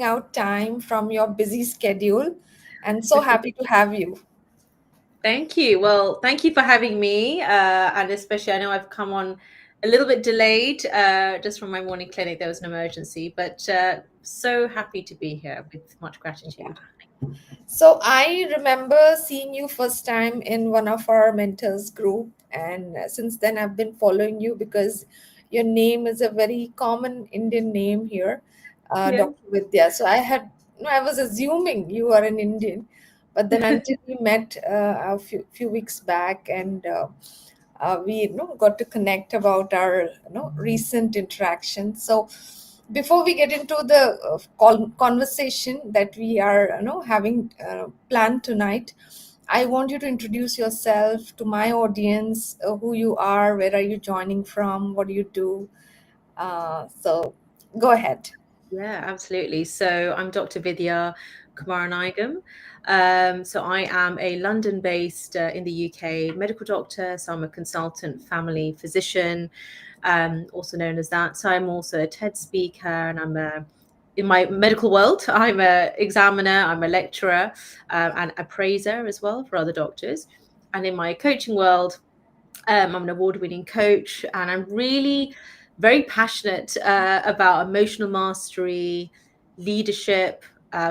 out time from your busy schedule, and so happy to have you. Thank you. Well, thank you for having me. And especially, I know I've come on a little bit delayed just from my morning clinic. There was an emergency, but so happy to be here with much gratitude. So I remember seeing you first time in one of our mentors group, and since then I've been following you because your name is a very common Indian name here, Yeah. Dr. Vidya. So I was assuming you are an Indian, but then until we met a few weeks back, and we got to connect about our recent interaction. So before we get into the conversation that we are having planned tonight, I want you to introduce yourself to my audience, who you are, where are you joining from, what do you do. So go ahead. Yeah, absolutely. So I'm Dr. Vidhya Kumaranayagam. So I am a London-based in the UK medical doctor. So I'm a consultant family physician, also known as that. So I'm also a TED speaker, and in my medical world, I'm a examiner, I'm a lecturer, and appraiser as well for other doctors. And in my coaching world, I'm an award-winning coach, and I'm really very passionate about emotional mastery, leadership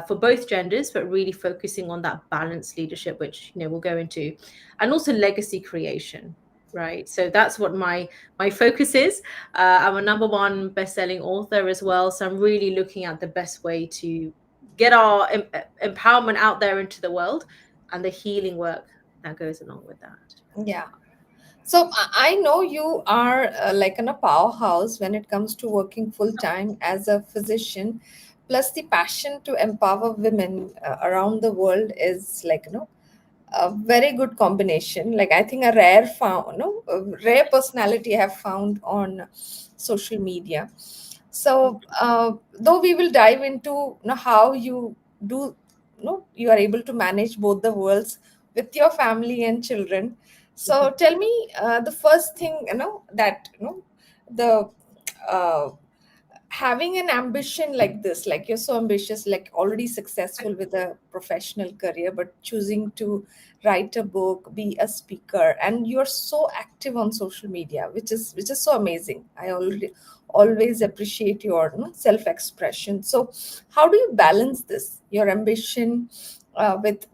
for both genders, but really focusing on that balanced leadership, which we'll go into, and also legacy creation. Right, so that's what my focus is. I'm a number one best-selling author as well, so I'm really looking at the best way to get our empowerment out there into the world, and the healing work that goes along with that. Yeah. So I know you are like in a powerhouse when it comes to working full time as a physician, plus the passion to empower women around the world is like a very good combination. Like I think a a rare personality I have found on social media. So though we will dive into how you do, you are able to manage both the worlds with your family and children. So tell me the first thing that the uh, having an ambition like this, like you're so ambitious, like already successful with a professional career, but choosing to write a book, be a speaker, and you're so active on social media, which is so amazing. I already always appreciate your self expression. So how do you balance this, your ambition, with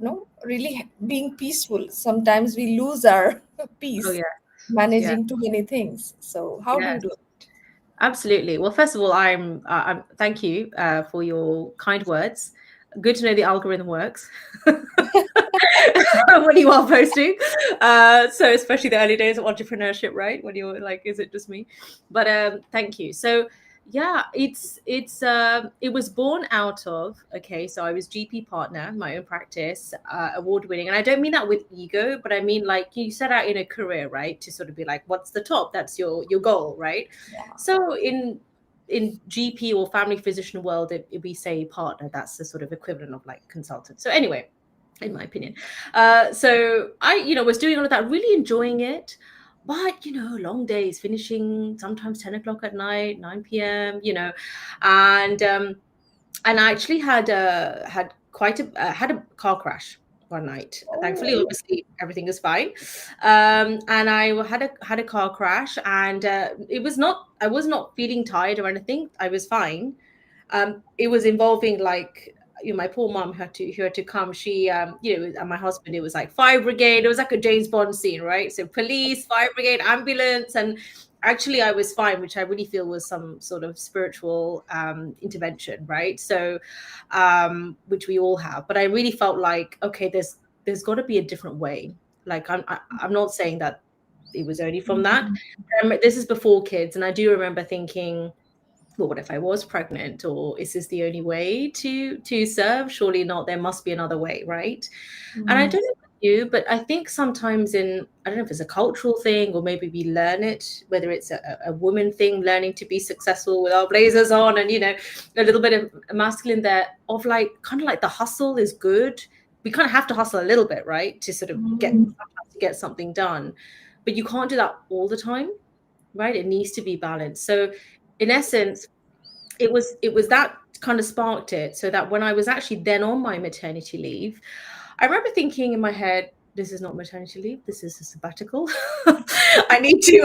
really being peaceful? Sometimes we lose our Oh peace yeah, yeah, managing too many things. So how do you yes, do it? absolutely. Well, first of all, I'm thank you for your kind words. Good to know the algorithm works when you are posting. So especially the early days of entrepreneurship, right? When you're like, is it just me? But thank you. So yeah, it was born out of, okay, so I was GP partner, my own practice, award winning, and I don't mean that with ego, but I mean like you set out in a career, right, to sort of be like, what's the top? That's your goal, right? So in GP or family physician world, we say partner. That's the sort of equivalent of like consultant. So anyway, in my opinion, so I was doing all of that, really enjoying it, but long days, finishing sometimes 10 o'clock at night, 9 p.m. And I actually had a car crash one night. Thankfully, Oh. obviously, everything is fine. And I had a car crash, and it was not. I was not feeling tired or anything. I was fine. It was involving like my poor mom who had to come. She and my husband. It was like fire brigade. It was like a James Bond scene, right? So police, fire brigade, ambulance, and actually I was fine, which I really feel was some sort of spiritual intervention, right? So which we all have, but I really felt like, okay, there's got to be a different way. Like I'm not saying that it was only from that. This is before kids, and I do remember thinking, well, what if I was pregnant, or is this the only way to serve? Surely not. There must be another way, right? And I Mm. don't know about you, but I think sometimes I don't know if it's a cultural thing, or maybe we learn it, whether it's a woman thing, learning to be successful with our blazers on, and a little bit of masculine there, of like kind of like the hustle is good. We kind of have to hustle a little bit, right, to sort of Mm. get something done, but you can't do that all the time, right? It needs to be balanced. So in essence, it was that kind of sparked it, so that when I was actually then on my maternity leave, I remember thinking in my head, this is not maternity leave, this is a sabbatical. I need to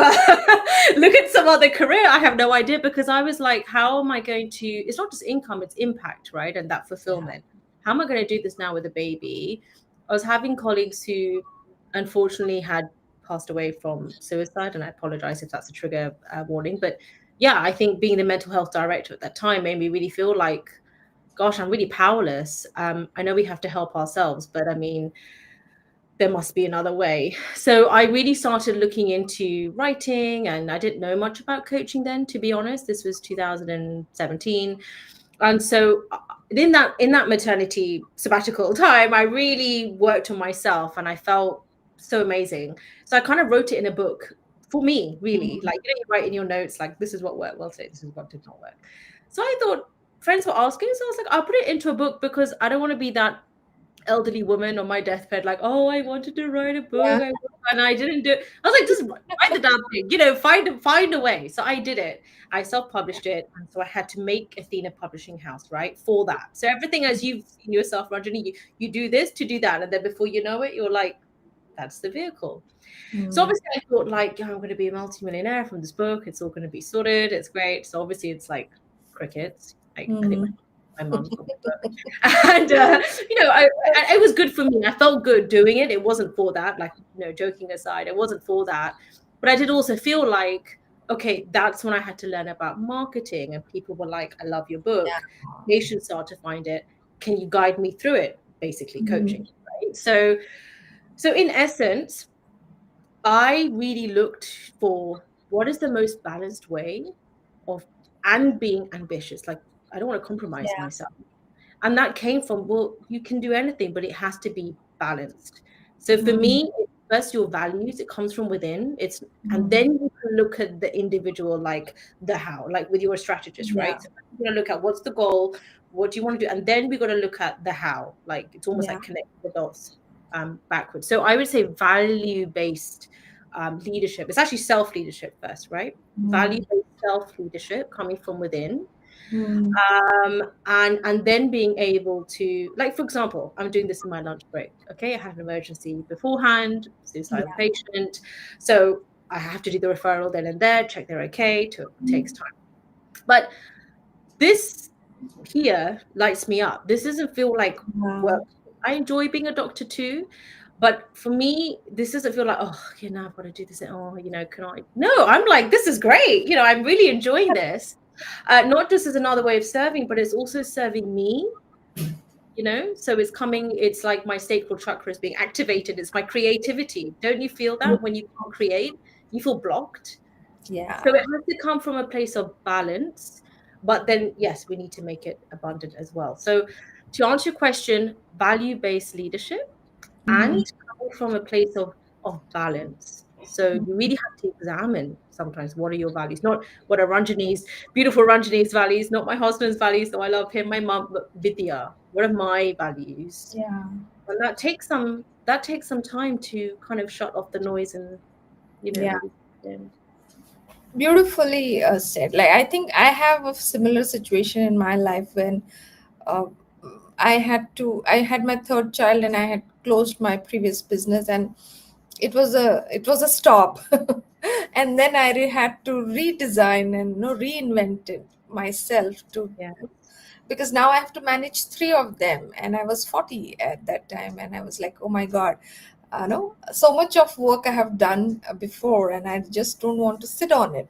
look at some other career. I have no idea, because I was like, how am I going to, it's not just income, it's impact, right? And that Yeah. fulfillment. How am I going to do this now with a baby? I was having colleagues who unfortunately had passed away from suicide, and I apologize if that's a trigger warning, but yeah, I think being the mental health director at that time made me really feel like, gosh, I'm really powerless. I know we have to help ourselves, but I mean, there must be another way. So I really started looking into writing, and I didn't know much about coaching then, to be honest. This was 2017. And so in that maternity sabbatical time, I really worked on myself, and I felt so amazing. So I kind of wrote it in a book for me, really. Mm. Like, you write in your notes, like, this is what worked well today, this is what did not work. So I thought, friends were asking, so I was like, I'll put it into a book, because I don't want to be that elderly woman on my deathbed, like, oh, I wanted to write a book, Yeah. and I didn't do it. I was like, just write the damn thing, find a way. So I did it. I self-published it, and so I had to make Athena Publishing House, right, for that. So everything, as you've seen yourself, Ranjini, you do this to do that, and then before you know it, you're like, that's the vehicle. So Mm. obviously I thought, like, I'm going to be a multimillionaire from this book. It's all going to be sorted. It's great. So obviously it's like crickets. Like, I think Mm. my mum got the book, and it was good for me. I felt good doing it. It wasn't for that. Like, joking aside, it wasn't for that. But I did also feel like, okay, that's when I had to learn about marketing, and people were like, I love your book. They should start to find it. Can you guide me through it? Basically, coaching. Mm. Right. So in essence, I really looked for what is the most balanced way of, and being ambitious. Like, I don't want to compromise Yeah. myself. And that came from, well, you can do anything, but it has to be balanced. So for Mm. me, it's first your values, it comes from within. And Mm. then you can look at the individual, like the how, like with your strategist, Yeah. right? So we're gonna look at what's the goal, what do you want to do? And then we're gonna look at the how. Like, it's almost Yeah. like connect the dots backwards. So I would say value-based leadership. It's actually self-leadership first, right? Mm. Value-based self-leadership coming from within, Mm. and then being able to, like, for example, I'm doing this in my lunch break. Okay, I had an emergency beforehand, suicidal Yeah. patient, so I have to do the referral then and there, check they're okay. Takes time, but this here lights me up. This doesn't feel like Yeah. work. I enjoy being a doctor too, but for me, this doesn't feel like, oh, now I've got to do this. Oh, can I? No, I'm like, this is great. I'm really enjoying this. Not just as another way of serving, but it's also serving me. So it's like my sacral chakra is being activated. It's my creativity. Don't you feel that when you can't create, you feel blocked? So Yeah. it has to come from a place of balance, but then, yes, we need to make it abundant as well. So to answer your question, value-based leadership, and Mm. coming from a place of balance. So you really have to examine sometimes, what are your values, not what are Ranjini's, beautiful Ranjini's values, not my husband's values, though I love him, my mum, but Vidhya, what are my values? Yeah. And that takes some time to kind of shut off the noise and Yeah. really. Beautifully said. Like, I think I have a similar situation in my life when uh, I had my third child, and I had closed my previous business, and it was a stop. And then had to redesign and reinvent it myself, to Yeah. because now I have to manage three of them, and I was 40 at that time, and I was like, oh my god, no, so much of work I have done before, and I just don't want to sit on it.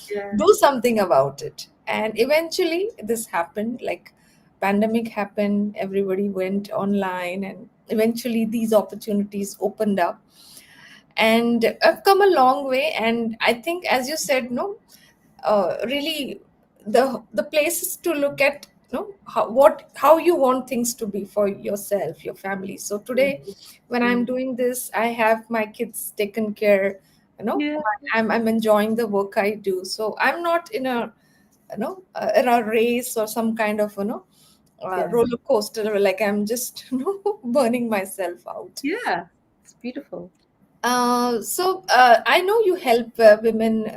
Yeah. Do something about it. And eventually, this happened. Like, pandemic happened, everybody went online, and eventually these opportunities opened up. And I've come a long way. And I think, as you said, no, really, the places to look at, how you want things to be for yourself, your family. So today, Mhm. when I'm Mm. doing this, I have my kids taken care. Yeah. I'm enjoying the work I do. So I'm not in a race or some kind of Yeah. roller coaster, where, like, I'm just burning myself out. Yeah. It's beautiful. So I know you help women,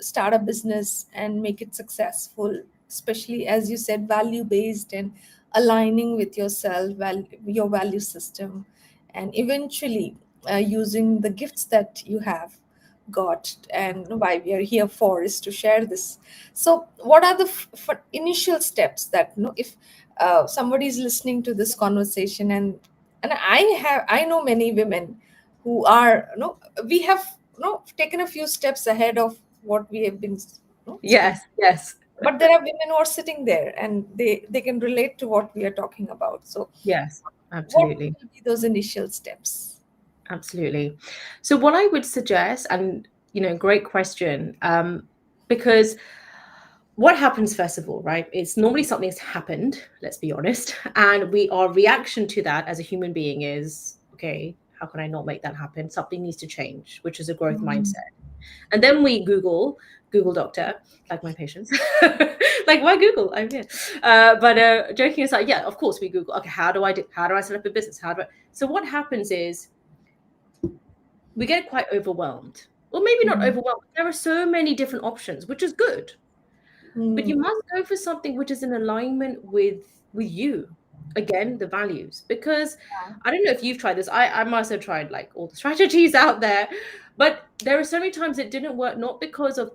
start a business and make it successful, especially as you said, value based and aligning with yourself, your value system, and eventually using the gifts that you have got, and why we are here for is to share this. So what are the initial steps that, if somebody is listening to this conversation, and I know many women who are, we have, taken a few steps ahead of what we have been, Yes, speaking, yes, but there are women who are sitting there and they can relate to what we are talking about. So yes, what absolutely. will be those initial steps? Absolutely. So what I would suggest, and great question, because what happens first of all, right? It's normally something's happened, let's be honest, and our reaction to that as a human being is, okay, how can I not make that happen? Something needs to change, which is a growth Mm, mindset. And then we Google doctor, like my patients. Like, why Google? I'm here. But joking aside, yeah, of course we Google. Okay, how do I set up a business? So what happens is we get quite overwhelmed. Well, maybe not mm, overwhelmed. There are so many different options, which is good. But you mm, must go for something which is in alignment with you. Again, the values. Because I don't know if you've tried this. I must have tried like all the strategies out there, but there are so many times it didn't work, not because of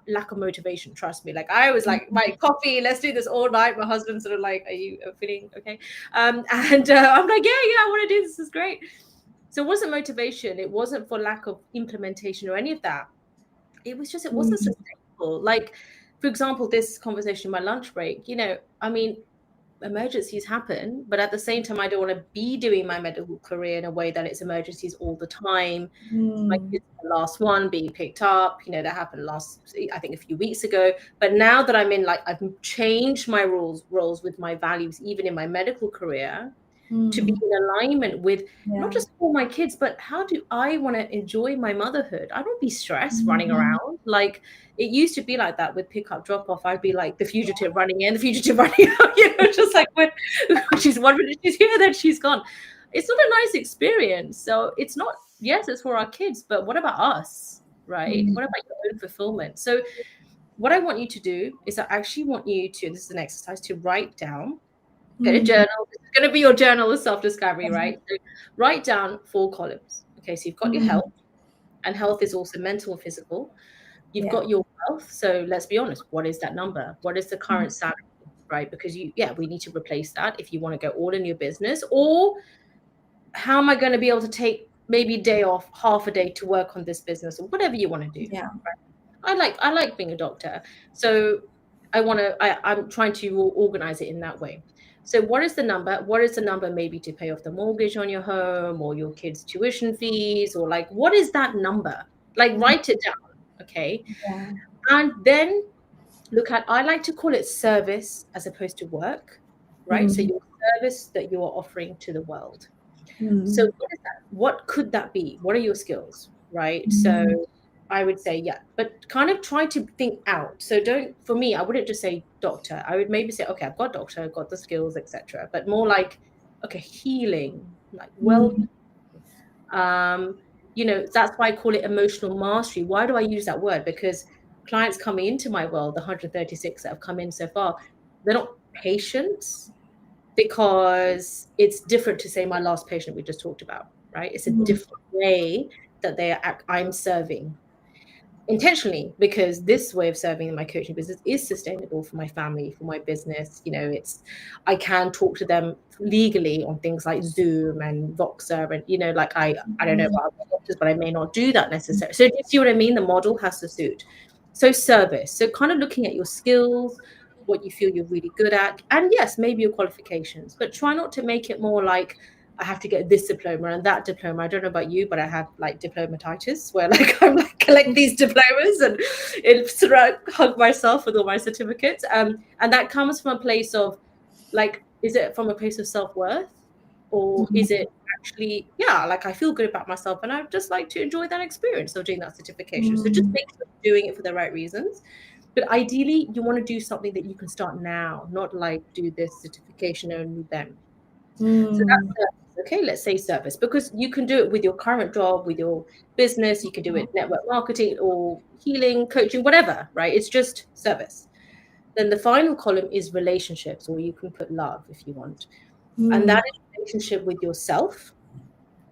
lack of motivation. Trust me. Like I was like, my coffee, let's do this all night. My husband's sort of like, are you feeling okay? And I'm like, yeah, I want to do this. This is great. So it wasn't motivation. It wasn't for lack of implementation or any of that. It wasn't mm, sustainable. Like, for example, this conversation, my lunch break, I mean, emergencies happen, but at the same time, I don't want to be doing my medical career in a way that it's emergencies all the time. My mm, kids are the last one being picked up, that happened I think a few weeks ago. But now that I'm in, like, I've changed my roles with my values, even in my medical career, to be mm. in alignment with not Yeah. just for my kids, but how do I want to enjoy my motherhood? I don't be stressed running Mhm. around. Like it used to be like that with pick up, drop off. I'd be like the fugitive running in, the fugitive running out, just like when she's 1 minute she's here, then she's gone. It's not a nice experience. So it's not, yes, it's for our kids, but what about us? Right? Mm, What about your own fulfillment? So what I want you to do is I actually want you to, this is an exercise, to write down. Get a mm. journal. This is going to be your journal of self-discovery, right? So write down 4 columns. Okay, so you've got your Mm. health, and health is also mental and physical. You've Yeah. got your wealth. So let's be honest, what is that number? What is the current salary, right? Because we need to replace that if you want to go all in your business. Or how am I going to be able to take maybe a day off, half a day to work on this business, or whatever you want to do. Yeah. I like being a doctor. So I'm trying to organize it in that way. So what is the number? What is the number maybe to pay off the mortgage on your home or your kids' tuition fees, or like what is that number? Like write it down, okay? Yeah. And then look at, I like to call it service as opposed to work, right? So Mm, your service that you are offering to the world. So mm, what is that? What could that be? What are your skills, right? So mm, I would say, yeah, but kind of try to think out. So don't, for me, I wouldn't just say doctor. I would maybe say, okay, I've got doctor, I've got the skills, etc. But more like, okay, healing, like well, mm, um, that's why I call it emotional mastery. Why do I use that word? Because clients coming into my world, the 136 that have come in so far, they're not patients, because it's different to say my last patient we just talked about, right? It's a mm, different way that I'm serving intentionally, because this way of serving in my coaching business is sustainable for my family, for my business. It's, I can talk to them legally on things like Zoom and Voxer, and like I don't know mm, about other doctors, but I may not do that necessarily. So do you see what I mean? The model has to suit. So service, so kind of looking at your skills, what you feel you're really good at, and yes, maybe your qualifications, but try not to make it more like I have to get this diploma and that diploma. I don't know about you, but I have like diplomatitis where like I'm like collect these diplomas and it sort of hug myself with all my certificates. And that comes from a place of like, is it from a place of self-worth, or is mm, it actually, yeah, like I feel good about myself and I just like to enjoy that experience of doing that certification. So just mm, make sure you're doing it for the right reasons. But ideally, you want to do something that you can start now, not like do this certification only then. So mm. that's it. Okay, let's say service, because you can do it with your current job, with your business, you can do it network marketing or healing, coaching, whatever, right? It's just service. Then the final column is relationships, or you can put love if you want. And Hmm. that is relationship with yourself,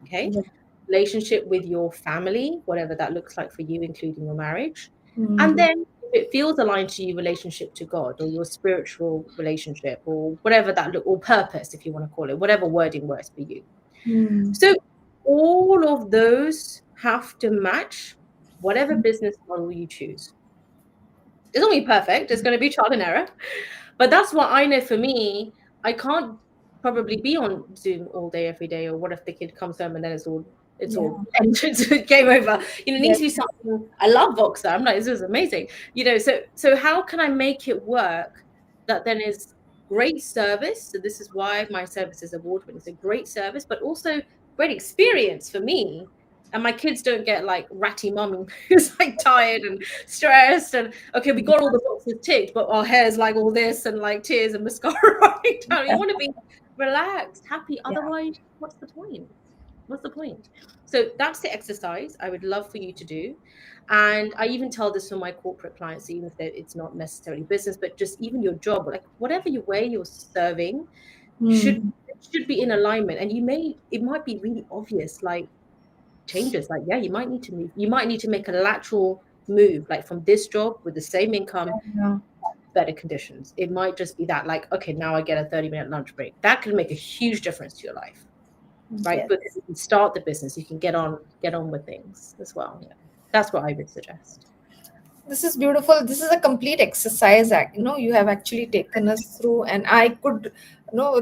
okay? Yeah. Relationship with your family, whatever that looks like for you, including your marriage. And Hmm. then if it feels aligned to you, relationship to God or your spiritual relationship or whatever that look, or purpose, if you want to call it, whatever wording works for you. Hmm. So all of those have to match whatever business model you choose. It's not going to be perfect. It's going to be trial and error. But that's what I know for me. I can't probably be on Zoom all day, every day. Or what if the kid comes home and then it's Yeah. all entrance game over? It needs Yes. to be something. I love Voxer. I'm like, this is amazing. So how can I make it work that then is great service? So this is why my service is award winning. It's a great service, but also great experience for me. And my kids don't get like ratty mum who's like tired and stressed and okay, we got all the boxes ticked, but our hair's like all this and like tears and mascara running down. You want to be relaxed, happy. Yeah. Otherwise, what's the point? What's the point? So that's the exercise I would love for you to do. And I even tell this for my corporate clients, even if it's not necessarily business, but just even your job, like whatever you way you're serving should Hmm. should be in alignment. And it might be really obvious, like changes. Like, yeah, you might need to move. You might need to make a lateral move, like from this job with the same income, Yeah. better conditions. It might just be that, like, okay, now I get a 30-minute lunch break. That can make a huge difference to your life, right? Yes. Because you can start the business, you can get on with things as well. Yeah. That's what I would suggest. This is beautiful. This is a complete exercise. You have actually taken us through, and I could,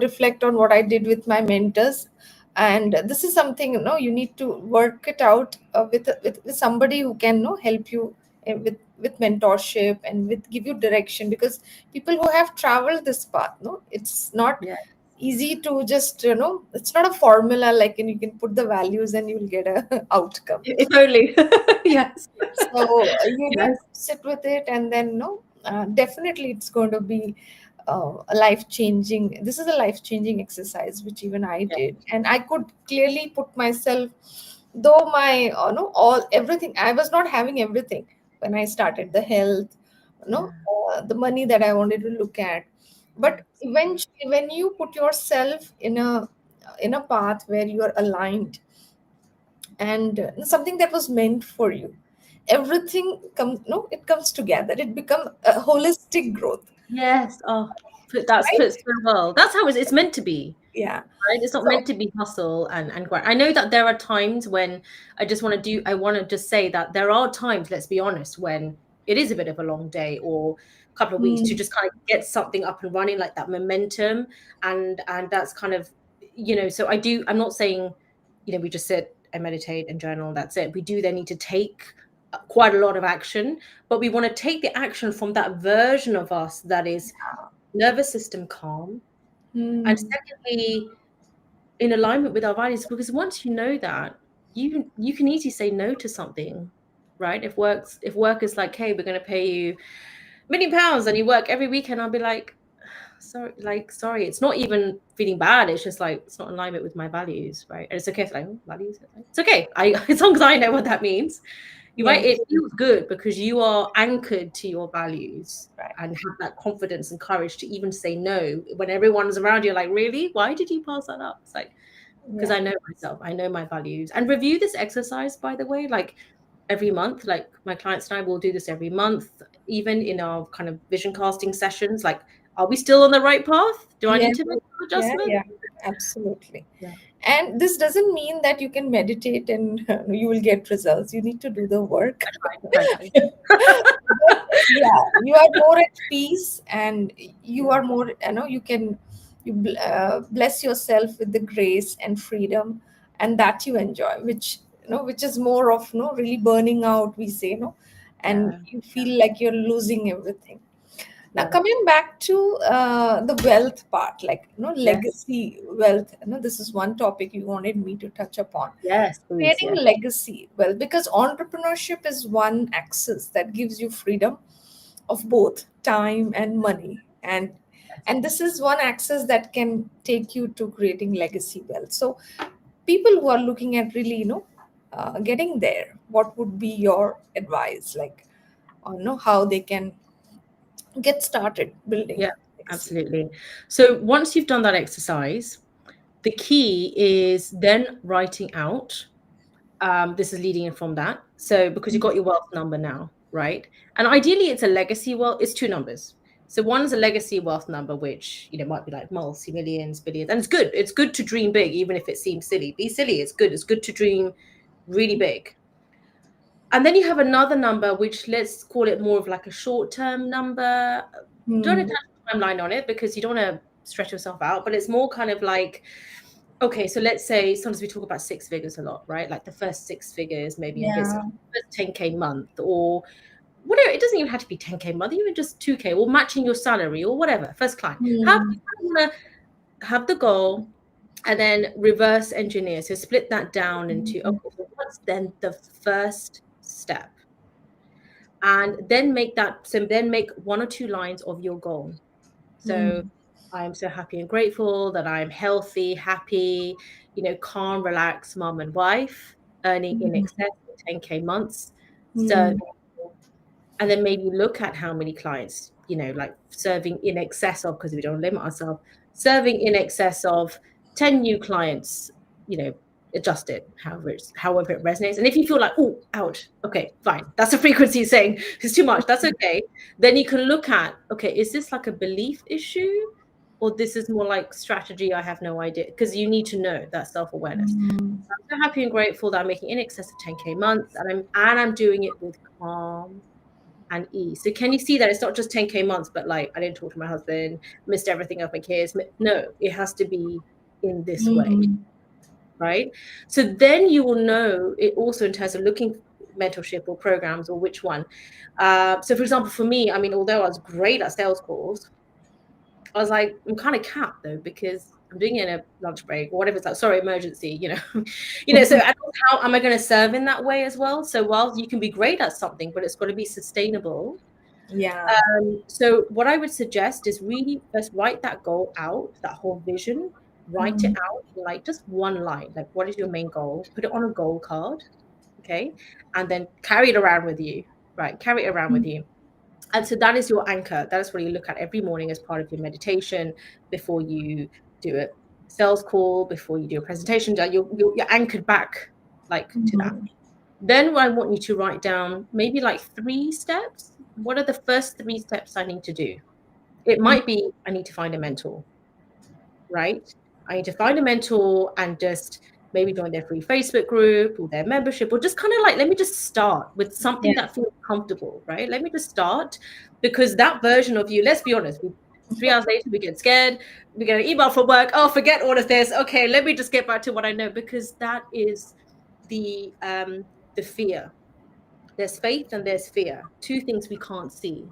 reflect on what I did with my mentors. And this is something, you need to work it out with somebody who can, help you with mentorship and with give you direction, because people who have traveled this path, it's not Yeah. easy to just, it's not a formula like, and you can put the values and you'll get a outcome. If only. Yes. So you need Yes. to sit with it, and then no, definitely it's going to be a life changing. This is a life changing exercise which even I Yeah. did, and I could clearly put myself. Though my no all everything, I was not having everything when I started the health, Yeah. the money that I wanted to look at, but Absolutely. eventually when you put yourself in a path where you are aligned and something that was meant for you, everything comes, no, it comes together, it becomes a holistic growth, Yes. Oh, that's right? put so well. That's how it's meant to be. Yeah. Right? It's not So meant to be hustle and grind. I know that there are times when I want to just say that there are times, let's be honest, when it is a bit of a long day or a couple of weeks to mm, just kind of get something up and running, like that momentum. And that's kind of, so I'm not saying, we just sit and meditate and journal, that's it. We do then need to take quite a lot of action, but we want to take the action from that version of us that is nervous system calm. And mm, secondly, in alignment with our values, because once you know that, you can easily say no to something, right? If work is like, hey, we're going to pay you £1 million and you work every weekend, I'll be like, sorry, it's not even feeling bad, it's just like it's not in alignment with my values, right? And it's okay if like, values, it's okay, I as long as I know what that means. You're right, yes, it feels good because you are anchored to your values right, and have that confidence and courage to even say no when everyone's around you, like, really, why did you pass that up? It's like, because yeah, I know myself, I know my values. And review this exercise, by the way, like every month. Like my clients and I will do this every month, even in our kind of vision casting sessions. Like, are we still on the right path? Do I yeah, need to make an yeah, adjustment? yeah, absolutely. Yeah. And this doesn't mean that you can meditate and you will get results. You need to do the work. I tried that. But yeah, you are more at peace, and you are more, you can bless yourself with the grace and freedom, and that you enjoy, which, which is more of, really burning out, we say, and Yeah. you feel like you're losing everything. Now, Yeah. coming back to the wealth part, like, Yes. legacy wealth, this is one topic you wanted me to touch upon. Yes, please. Creating Yeah. legacy, well, because entrepreneurship is one axis that gives you freedom of both time and money. And And this is one access that can take you to creating legacy wealth. So people who are looking at really, getting there, what would be your advice, like, or how they can get started building Yeah, legacy? absolutely. So once you've done that exercise, the key is then writing out. This is leading in from that. So because you've got your wealth number now, right? And ideally, it's a legacy wealth. It's two numbers. So one is a legacy wealth number, which might be like multi millions, billions, and it's good. It's good to dream big, even if it seems silly. Be silly. It's good. It's good to dream really big. And then you have another number, which let's call it more of like a short term number. Don't Hmm. attach a timeline on it because you don't want to stretch yourself out, but it's more kind of like, okay, so let's say sometimes we talk about six figures a lot, right? Like the first six figures, maybe in business, Yeah. first 10K month or whatever. It doesn't even have to be 10K month, even just 2K or matching your salary or whatever, first client. Have Hmm. you want to have the goal and then reverse engineer. So split that down into, Hmm. okay, so what's then the first step? And then make one or two lines of your goal. So Hmm. I am so happy and grateful that I'm healthy, happy, calm, relaxed mom and wife, earning in Hmm. excess of 10K months. So, Hmm. and then maybe look at how many clients, like serving in excess of, because we don't limit ourselves, serving in excess of 10 new clients, you know, adjust it however it resonates. And if you feel like, oh, ouch, okay, fine. That's a frequency saying it's too much. That's okay. Then you can look at, okay, is this like a belief issue? Or this is more like strategy, I have no idea. Because you need to know that self-awareness. Hmm. I'm so happy and grateful that I'm making in excess of 10K months and I'm doing it with calm and ease. So can you see that it's not just 10K months, but like I didn't talk to my husband, missed everything of my kids. No, it has to be in this way, Hmm. right? So then you will know it also in terms of looking mentorship or programs or which one. So for example, for me, I mean, although I was great at sales calls, I was like, I'm kind of capped though because I'm doing it in a lunch break or whatever it's like. Sorry, emergency, So and how am I going to serve in that way as well? So while you can be great at something, but it's got to be sustainable. Yeah. So what I would suggest is really first write that goal out, that whole vision, write it Hmm. out in like just one line. Like, what is your main goal? Put it on a goal card, okay, and then carry it around with you. Right, carry it around with you. And so that is your anchor. That is what you look at every morning as part of your meditation before you do a sales call, before you do a presentation. You're anchored back like to that. Hmm. Then I want you to write down maybe like 3 steps. What are the first 3 steps I need to do? It might be I need to find a mentor, right? I need to find a mentor and just maybe join their free Facebook group or their membership, or just kind of like, let me just start with Yeah. something that feels comfortable, right? Let me just start because that version of you, let's be honest, 3 hours later, we get scared, we get an email from work. Oh, forget all of this. Okay, let me just get back to what I know because that is the fear. There's faith and there's fear, two things we can't see,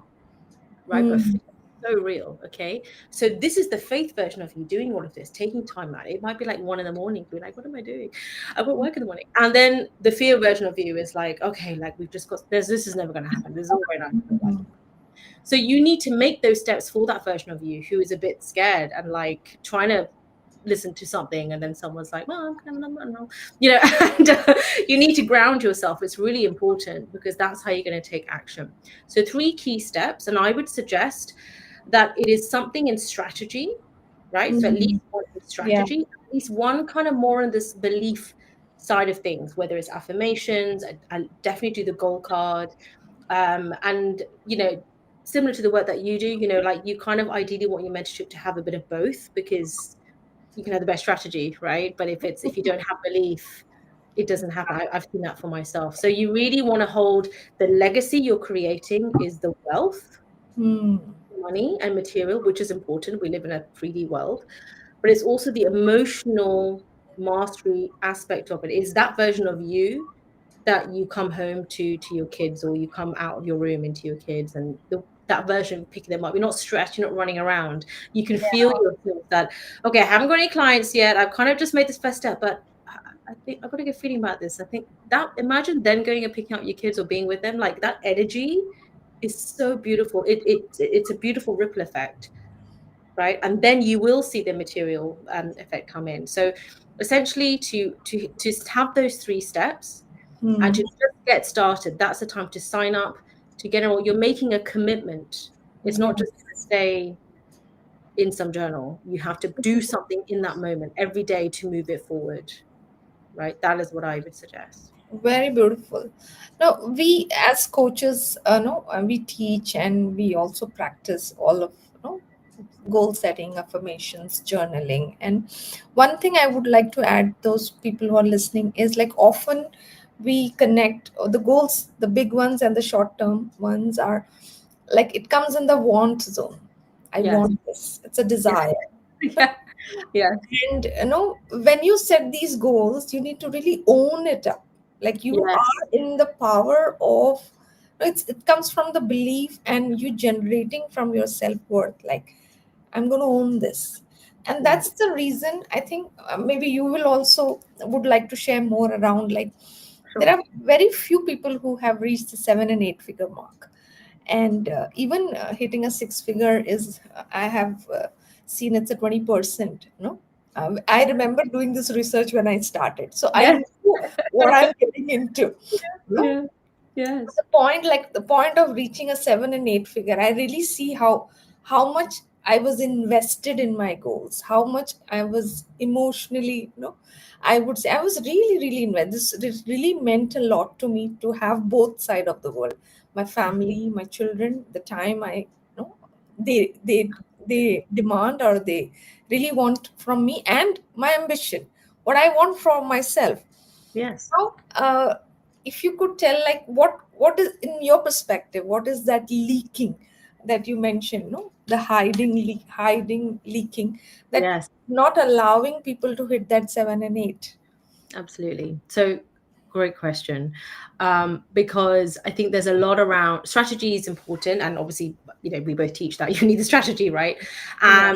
right? But Hmm. fear is so real, okay? So this is the faith version of you doing all of this, taking time out. It might be like 1 in the morning, be like, what am I doing? I've got work in the morning. And then the fear version of you is like, okay, like we've just got this is never gonna happen. This is all very nice. Hmm. So you need to make those steps for that version of you who is a bit scared and like trying to listen to something and then someone's like, well, I'm not, and you need to ground yourself. It's really important because that's how you're going to take action. So 3 key steps, and I would suggest that it is something in strategy, right? So at Hmm. least one in Yeah. strategy, at least one kind of more on this belief side of things, whether it's affirmations. I definitely do the goal card, and similar to the work that you do, like you kind of ideally want your mentorship to have a bit of both because you can have the best strategy, right? But if you don't have belief, it doesn't happen. I've seen that for myself. So you really want to hold the legacy you're creating is the wealth, Hmm. money, and material, which is important. We live in a 3D world, but it's also the emotional mastery aspect of it. Is that version of you that you come home to your kids, or you come out of your room into your kids, and that version picking them up. You're not stressed, you're not running around. You can feel yourself that, okay, I haven't got any clients yet, I've kind of just made this first step, but I think I've got a good feeling about this. I think that, imagine then going and picking up your kids or being with them, like that energy is so beautiful. It's a beautiful ripple effect. right? And then you will see the material effect come in. So essentially, to have those 3 steps and Hmm. to just get started, that's the time to sign up, to get enrolled. You're making a commitment. It's not just going to Yes. stay in some journal. You have to do something in that moment every day to move it forward, right? That is what I would suggest. Very beautiful. Now, we as coaches, no, we teach and we also practice all of, goal setting, affirmations, journaling. And one thing I would like to add, those people who are listening, is like often we connect the goals, the big ones and the short term ones are like it comes in the want zone. I Yes. want this. It's a Yeah. desire. Yeah. Yeah. And when you set these goals, you need to really own it up. Like you Yes. are in the power of it comes from the belief and you generating from your self-worth. Like, I'm going to own this. And Yeah. that's the reason I think maybe you will also would like to share more around like there Sure. are very few people who have reached the 7 and 8 figure mark, and even hitting a six figure is I have seen it's a 20%, I remember doing this research when I started, so I Yes. knew what I'm getting into. No, Yeah. Yes. the point, like the point of reaching a 7 and 8 figure, I really see how much I was invested in my goals, how much I was emotionally, I would say I was really invested. This really meant a lot to me to have both side of the world, my family, my children, the time I, they demand or they really want from me, and my ambition, what I want from myself. Yes. Now, if you could tell, like, what is in your perspective, what is that leaking that you mentioned? No, the hiding, leaking, that Yes. not allowing people to hit that 7 and 8. Absolutely. So, great question. Because I think there's a lot around strategy is important, and obviously, we both teach that you need the strategy, right? Yeah.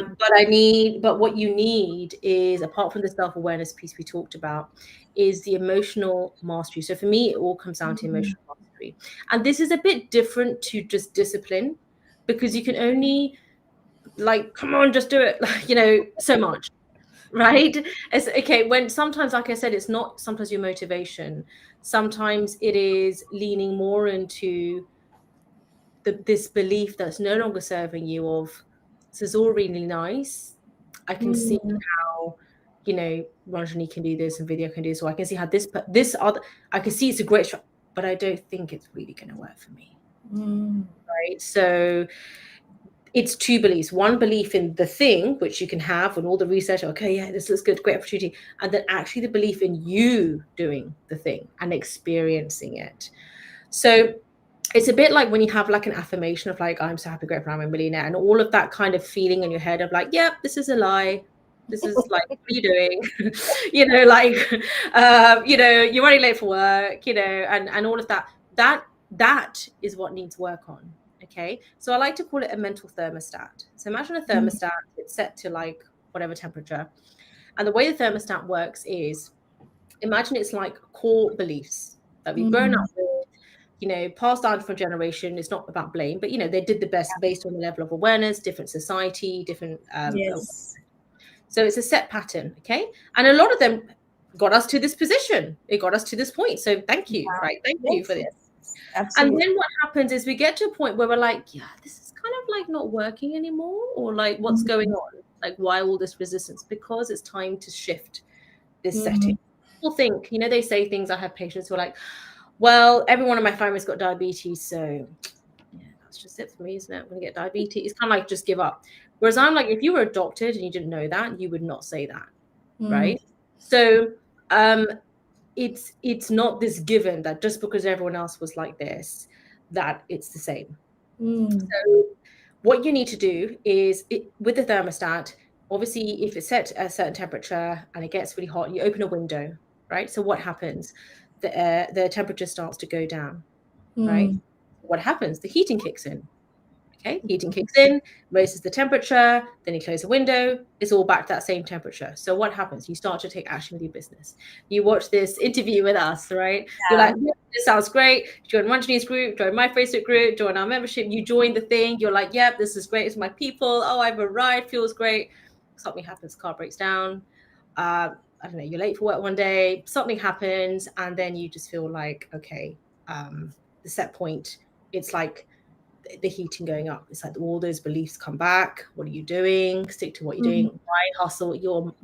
But what you need is, apart from the self awareness piece we talked about, is the emotional mastery. So for me, it all comes down to Mhm. emotional mastery, and this is a bit different to just discipline, because you can only, like, come on, just do it, so much. Right? It's okay when sometimes, like I said, it's not sometimes your motivation. Sometimes it is leaning more into this belief that's no longer serving you of, this is all really nice. I can see Mm, how, Ranjini can do this and Vidya can do this, or I can see how this other, I can see it's a great but I don't think it's really going to work for me. mm, Right? So it's 2 beliefs. One belief in the thing, which you can have and all the research, okay, yeah, this looks good, great opportunity. And then actually the belief in you doing the thing and experiencing it. So it's a bit like when you have like an affirmation of like, I'm so happy, grateful, I'm a millionaire, and all of that kind of feeling in your head of like, yep, this is a lie. This is like, what are you doing? Like, you're running late for work, and all of that. That is what needs work on. Okay. So I like to call it a mental thermostat. So imagine a mm, thermostat, it's set to like whatever temperature. And the way the thermostat works is, imagine it's like core beliefs that we've grown up mm. with, passed down from generation. It's not about blame, but they did the best based on the level of awareness, different society, different. Yes. So it's a set pattern, okay? And a lot of them got us to this position. It got us to this point. So thank you, Yeah. right? Thank you for Yes, this. yes, And absolutely. then what happens is we get to a point where we're like, yeah, this is kind of like not working anymore, or like what's going Mm, on? Like, why all this resistance? Because it's time to shift this setting. mm, People think, they say things. I have patients who are like, well, everyone in my family's got diabetes, so yeah, that's just it for me, isn't it? I'm gonna get diabetes. It's kind of like just give up. Whereas I'm like, if you were adopted and you didn't know that, you would not say that, mm, right? So um it's not this given that just because everyone else was like this, that it's the same. mm, So what you need to do is, with the thermostat, obviously if it's set at a certain temperature and it gets really hot, you open a window, right? So what happens? The temperature starts to go down, right? mm, What happens? The heating kicks in. Okay, heating kicks in, raises the temperature, then you close the window, it's all back to that same temperature. So what happens? You start to take action with your business. You watch this interview with us, right? You're Yeah. like, yeah, this sounds great. Join Ranjini's group, join my Facebook group, join our membership. You join the thing. You're like, yep, this is great. It's my people. Oh, I've arrived. Feels great. Something happens. Car breaks down. I don't know. You're late for work one day. Something happens, and then you just feel like, okay, the set point. It's like the heating going up. It's like all those beliefs come back. What are you doing? Stick to what you're doing. Mhm. Why hustle? You're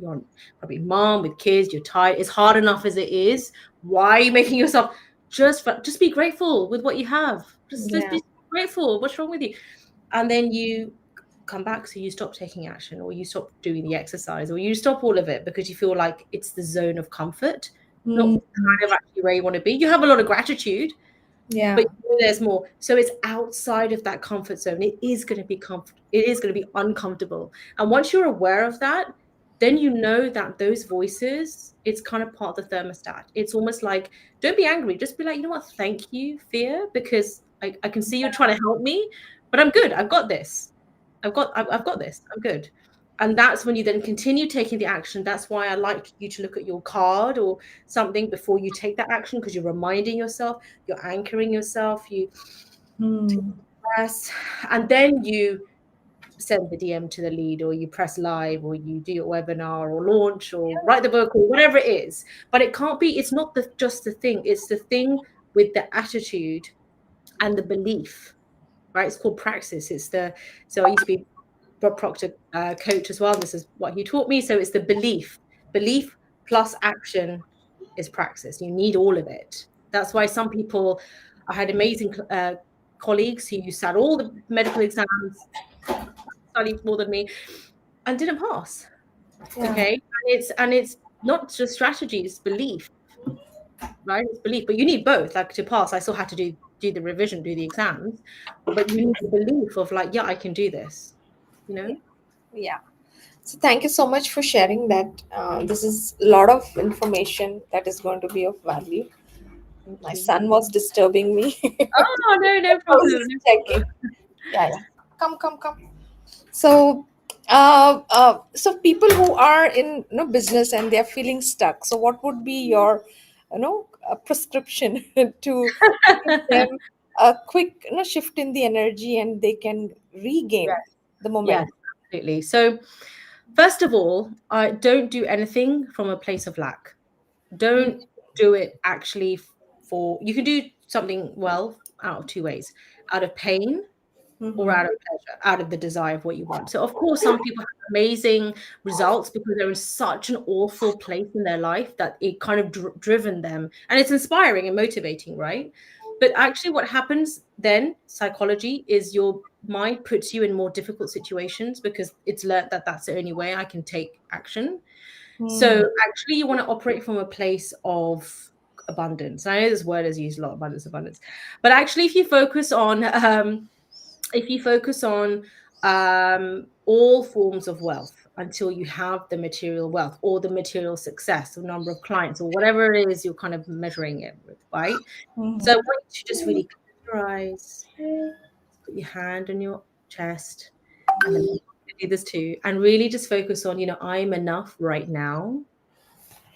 probably mom with kids. You're tired. It's hard enough as it is. Why are you making yourself just be grateful with what you have? Just Yeah. be grateful. What's wrong with you? And then you come back, so you stop taking action, or you stop doing the exercise, or you stop all of it because you feel like it's the zone of comfort, not Mhm. kind of actually where you want to be. You have a lot of gratitude, but Yeah. you know there's more. So it's outside of that comfort zone. It is going to be it is going to be uncomfortable. And once you're aware of that, then you know that those voices, it's kind of part of the thermostat. It's almost like, don't be angry, just be like, you know what, thank you, fear, because I can see you're trying to help me, but I'm good. I've got this. I've got this. I'm good. And that's when you then continue taking the action. That's why I like you to look at your card or something before you take that action, because you're reminding yourself, you're anchoring yourself, you take Hmm. a breath, and then you send the DM to the lead, or you press live, or you do your webinar or launch or write the book or whatever it is. But it can't be, it's not just the thing, it's the thing with the attitude and the belief, right? It's called praxis. So I used to be Bob Proctor coach as well. And this is what he taught me. So it's the belief plus action is praxis. You need all of it. That's why some people, I had amazing colleagues who sat all the medical exams, studied more than me, and didn't pass. Yeah. Okay, and it's not just strategy, it's belief, right? It's belief, but you need both. Like to pass, I still had to do the revision, do the exams, but you need the belief of like, yeah, I can do this. You know. Yeah. So thank you so much for sharing that. This is a lot of information that is going to be of value. Thank My you. son was disturbing me. Oh, no, no I was problem, just no checking. problem. Yeah, yeah. Come, come, come. So, so people who are in business and they are feeling stuck. So, what would be your prescription to give them a quick shift in the energy and they can regain Yes, the yes, momentum? absolutely. So, first of all, I don't do anything from a place of lack. Don't do it actually for, you can do something well out of two ways: out of pain or Mm-hmm. out of pleasure, out of the desire of what you want. So, of course, some people have amazing results because they're in such an awful place in their life that it kind of driven them, and it's inspiring and motivating, right? But actually, what happens then, psychology, is your mind puts you in more difficult situations because it's learned that that's the only way I can take action. So, Mm-hmm. actually, you want to operate from a place of abundance. I know this word is used a lot, abundance, but actually, if you focus on all forms of wealth until you have the material wealth or the material success or number of clients or whatever it is you're kind of measuring it with, right? So I Mm-hmm. want you to just really close your eyes, put your hand on your chest, and then do this too, and really just focus on, I'm enough right now.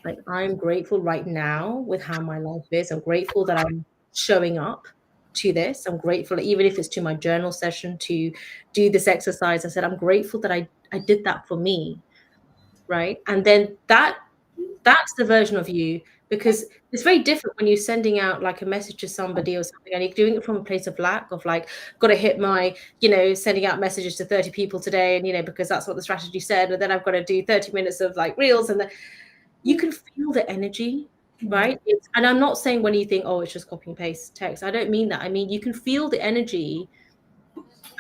Like, I'm grateful right now with how my life is. I'm grateful that I'm showing up to this. I'm grateful, even if it's to my journal session, to do this exercise. I said, I'm grateful that I did that for me. Right. And then that's the version of you, because it's very different when you're sending out like a message to somebody or something and you're doing it from a place of lack, of like, got to hit my, sending out messages to 30 people today, and because that's what the strategy said, and then I've got to do 30 minutes of like reels, and then you can feel the energy, right? And I'm not saying when you think, oh, it's just copy and paste text. I don't mean that. I mean, you can feel the energy.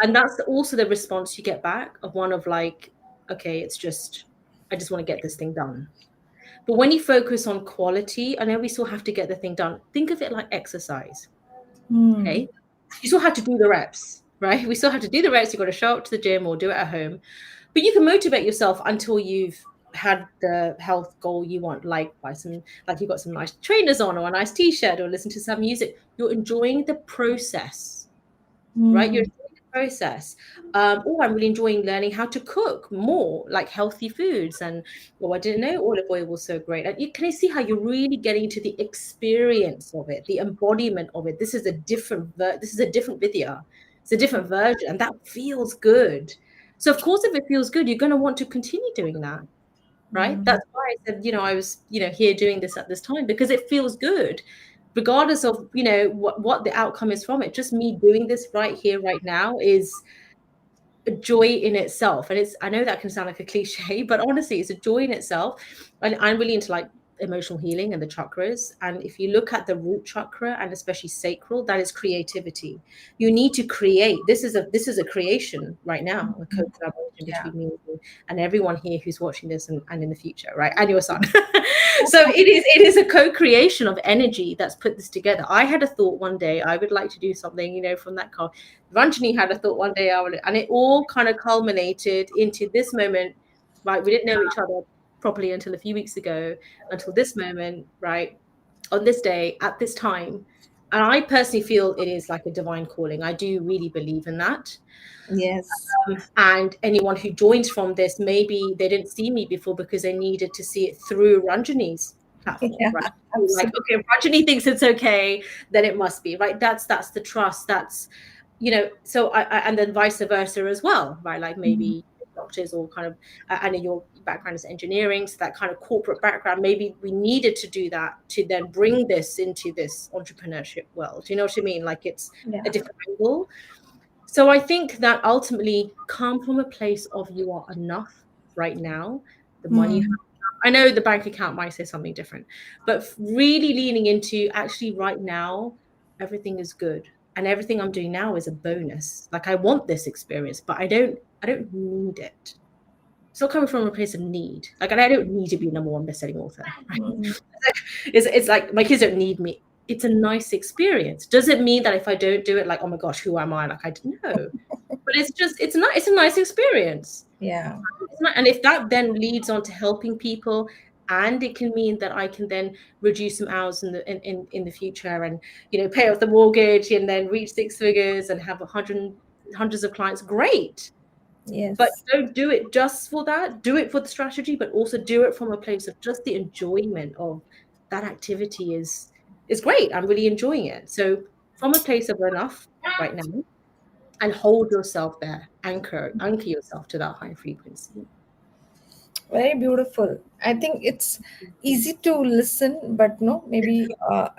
And that's also the response you get back of one of like, okay, I just want to get this thing done. But when you focus on quality, I know we still have to get the thing done. Think of it like exercise, Mm-hmm. okay? You still have to do the reps, right? We still have to do the reps. You've got to show up to the gym or do it at home. But you can motivate yourself until you've had the health goal you want, like like you've got some nice trainers on or a nice t-shirt or listen to some music. You're enjoying the process, right? You're Mm-hmm. enjoying process. Or I'm really enjoying learning how to cook more like healthy foods. And oh, I didn't know olive oil was so great. And you can you see how you're really getting into the experience of it, the embodiment of it. This is a different Vidya. It's a different version, and that feels good. So of course, if it feels good, you're going to want to continue doing that, right? Mm. That's why I said, I was, here doing this at this time because it feels good, regardless of, what the outcome is from it. Just me doing this right here, right now is a joy in itself. And I know that can sound like a cliche, but honestly, it's a joy in itself. And I'm really into like emotional healing and the chakras. And if you look at the root chakra and especially sacral, that is creativity. You need to create. This is a creation right now, a co-collaboration Yeah. between me and everyone here who's watching this and in the future, right? And your son. So it is a co-creation of energy that's put this together. I had a thought one day I would like to do something, from that car. Ranjini had a thought one day, and it all kind of culminated into this moment, right? We didn't know each other properly until a few weeks ago, until this moment, right? On this day, at this time. And I personally feel it is like a divine calling. I do really believe in that. Yes. And anyone who joins from this, maybe they didn't see me before because they needed to see it through Ranjini's platform, Yeah, right? Like, absolutely. okay, if Ranjini thinks it's okay, then it must be, right? That's the trust. That's, so and then vice versa as well, right? Like Mm. maybe doctors or kind of, I know your background is engineering, so that kind of corporate background, maybe we needed to do that to then bring this into this entrepreneurship world. You know what I mean? Like it's a Yeah. different angle. So I think that ultimately come from a place of you are enough right now. The money you Mm. have. I know the bank account might say something different, but really leaning into actually right now, everything is good. And everything I'm doing now is a bonus. Like I want this experience, but I don't need it. It's not coming from a place of need. Like, and I don't need to be number one best-selling author, right? Mm. It's like my kids don't need me. It's a nice experience. Does it mean that if I don't do it, like, oh my gosh, who am I? Like, I don't know. But it's just, it's not, it's a nice experience. Yeah. And if that then leads on to helping people, and it can mean that I can then reduce some hours in the future, and pay off the mortgage, and then reach six figures and have hundreds of clients, great. But Yes. don't do it just for that. Do it for the strategy, but also do it from a place of just the enjoyment of that activity is great. I'm really enjoying it. So from a place of enough right now, and hold yourself there, anchor yourself to that high frequency. Very beautiful. I think it's easy to listen, but no, maybe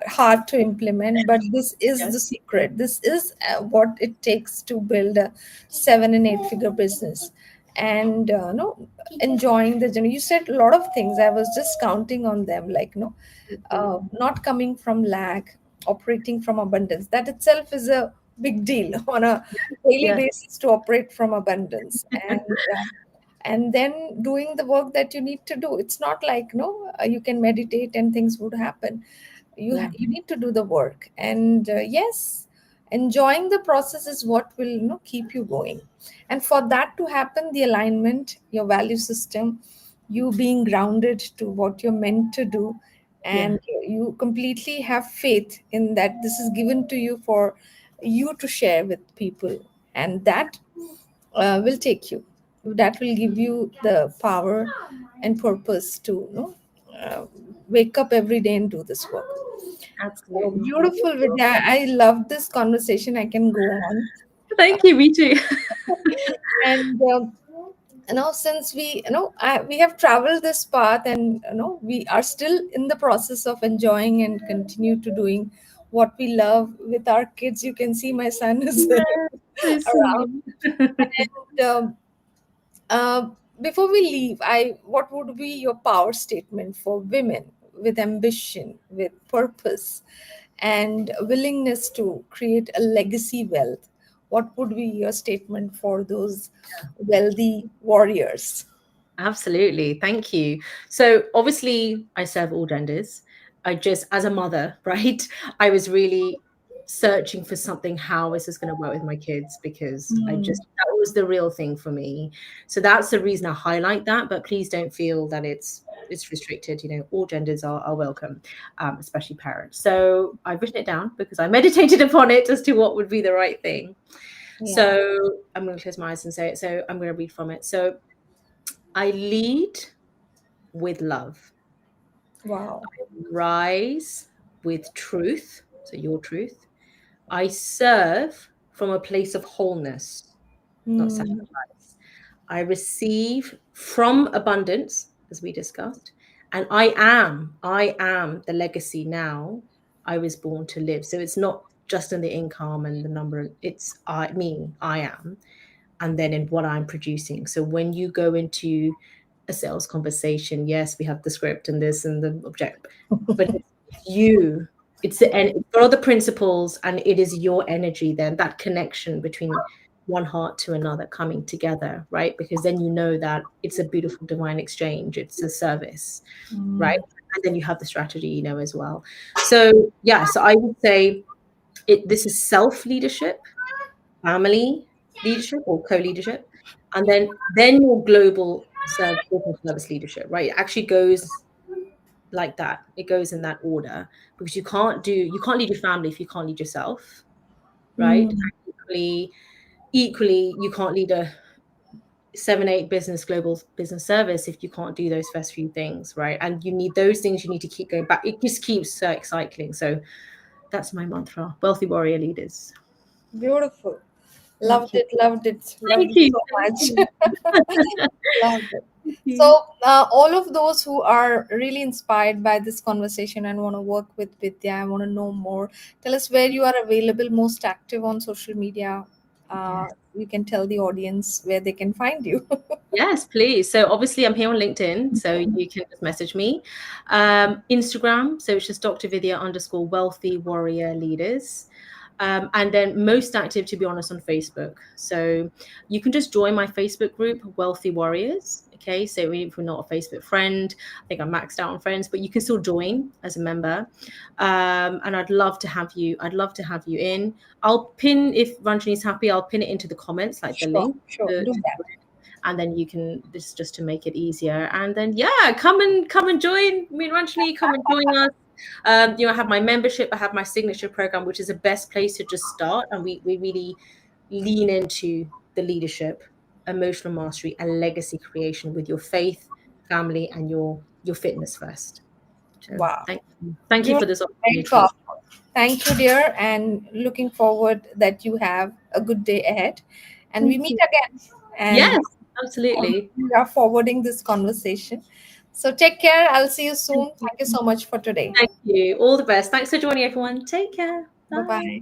hard to implement. But this is Yes. the secret. This is what it takes to build a 7 and 8 figure business. And no, enjoying the journey. You said a lot of things. I was just counting on them, like no, not coming from lack, operating from abundance. That itself is a big deal on a daily Yes. basis to operate from abundance. And then doing the work that you need to do. It's not like no, you can meditate and things would happen. Yeah. You need to do the work, and yes, enjoying the process is what will keep you going. And for that to happen, the alignment, your value system, you being grounded to what you're meant to do, Yeah. and you completely have faith in that this is given to you for you to share with people, and that will take you, that will give you the power and purpose to uh, wake up every day and do this work. So Absolutely. beautiful, Vidya. I love this conversation. I can go on. Thank you. Me too. And since we have traveled this path, and we are still in the process of enjoying and continue to doing what we love with our kids. You can see my son is Yeah, so around. sweet. And uh, before we leave, what would be your power statement for women with ambition, with purpose, and willingness to create a legacy wealth? What would be your statement for those wealthy warriors? Absolutely. Thank you. So obviously I serve all genders. I just, as a mother, right? I was really searching for something. How is this going to work with my kids? Because Mm. that was the real thing for me. So that's the reason I highlight that. But please don't feel that it's restricted. All genders are welcome, especially parents. So I've written it down because I meditated upon it as to what would be the right thing. Yeah. So I'm going to close my eyes and say it. So I'm going to read from it. So I lead with love, Wow. rise with truth, so your truth. I serve from a place of wholeness, not Hmm. sacrifice. I receive from abundance, as we discussed, and I am the legacy now I was born to live. So it's not just in the income and the number, it's I am, and then in what I'm producing. So when you go into a sales conversation, yes, we have the script and this and the object, but it's you. It's the and it's got all the principles, and it is your energy. Then that connection between one heart to another coming together, right? Because then you know that it's a beautiful divine exchange. It's a service, right? Hmm. And then you have the strategy, as well. So yeah, so I would say this is self leadership, family leadership or co-leadership, and then your global business service leadership, right? It actually goes like that. It goes in that order, because you can't lead your family if you can't lead yourself, right? Hmm. And equally you can't lead a 7 8 business global business service if you can't do those first few things, right? And you need those things, you need to keep going back. It just keeps cycling. So that's my mantra: wealthy warrior leaders. Beautiful. Thank Loved you. it, loved it, loved Thank it you. so Thank much. you. Loved it. Thank So, you. all of those who are really inspired by this conversation and want to work with Vidya, I want to know more. Tell us where you are available, most active on social media. Yes. You can tell the audience where they can find you. Yes, please. So obviously I'm here on LinkedIn, so you can just message me. Instagram, so it's just Dr. Vidya _ wealthy warrior leaders. And then most active, to be honest, on Facebook. So you can just join my Facebook group, Wealthy Warriors. Okay, so if you're not a Facebook friend, I think I'm maxed out on friends, but you can still join as a member. And I'd love to have you. I'd love to have you in. I'll pin, if Ranjini's happy, I'll pin it into the comments, like the Sure, link sure. to Do the that. group, and then you can, this just to make it easier. And then yeah, come and join me and Ranjini. Come and join us. I have my membership. I have my signature program, which is the best place to just start. And we really lean into the leadership, emotional mastery, and legacy creation with your faith, family, and your fitness first. So Wow. thank you for Beautiful. this Very opportunity. powerful. Thank you, dear, and looking forward that you have a good day ahead. And we Thank meet you. again. And Yes, absolutely. we are forwarding this conversation. So take care. I'll see you Thank soon. you. Thank you so much for today. Thank you. All the best. Thanks for joining, everyone. Take care. Bye Bye. bye.